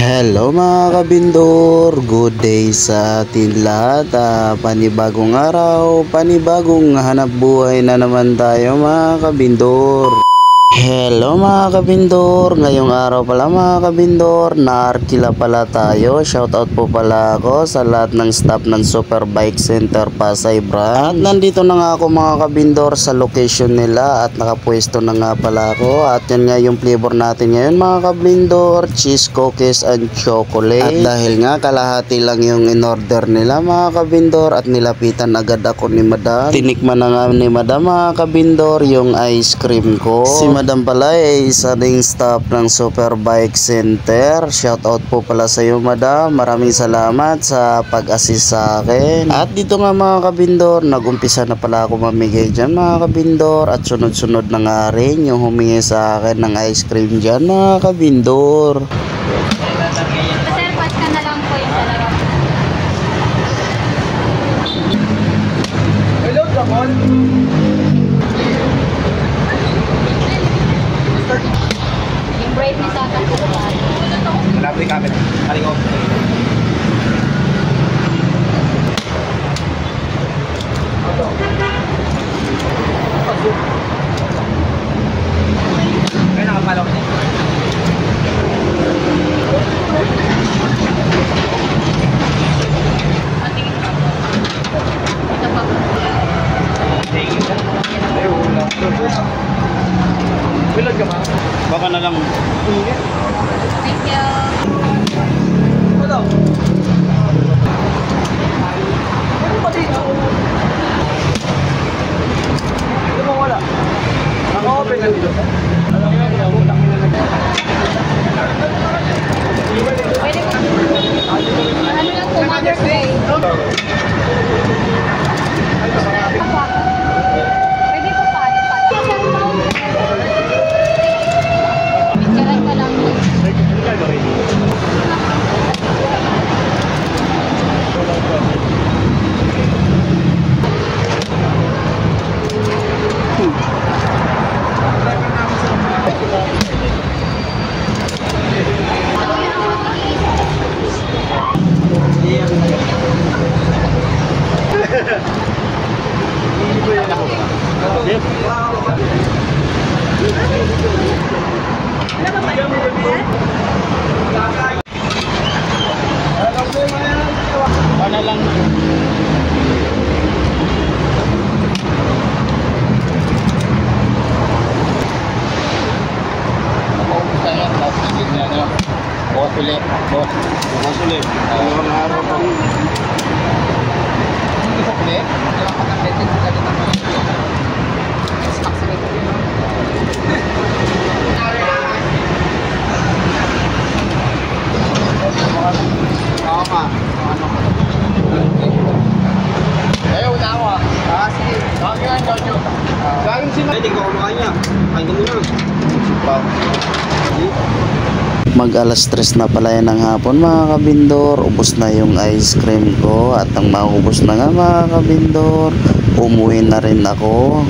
Hello mga kabindor, good day sa atin lahat. Panibagong araw, panibagong hanap buhay na naman tayo mga kabindor. Hello mga kabindor, ngayong araw pala mga kabindor, naarkila pala tayo. Shoutout po pala ako sa lahat ng staff ng Super Bike Center Pasay Branch. At nandito na nga ako mga kabindor sa location nila at nakapwesto na nga pala ako. At yan nga yung flavor natin ngayon mga kabindor, cheese cookies and chocolate. At dahil nga kalahati lang yung in-order nila mga kabindor at nilapitan agad ako ni madam. Tinikman na nga ni madam mga kabindor yung ice cream ko. Si madam pala ay isa ding staff ng Super Bike Center. Shoutout po pala sa iyo madam. Maraming salamat sa pag-assist sa akin. At dito nga mga kabindor, nag-umpisa na pala ako mamigay dyan mga kabindor. At sunod-sunod na nga rin yung humingi sa akin ng ice cream dyan mga kabindor. Pasarpat ka na lang po yung dalawa. Hello, Jamon. Yung brightness sa akin po ba? Malapit yung camera. Kaling off. Kaya nakapalaw niya. Patingin ka po. Ito pa po. Bilog ka ba? Baka na lang. Thank you. Hello. Ano ba dito? Ito mo wala. Naka-open na dito. Pwede po. Ano lang po, Mother's Day. Apa? Pwede po pa. Ano pa? Picturean ka lang po. Baka na lang. Boss ulit. Boss ulit. Dalawang araw pa. Isa ulit? Ayaw na ako ah. Sige. Bakit nga daw nyo? Gagawin si Mike. Hindi ko kumakain niya. Kain ko muna. Mag alas 3 na pala yan ng hapon mga kabindor. Ubos na yung ice cream ko. At ang maubos na nga mga kabindor, umuwi na rin ako.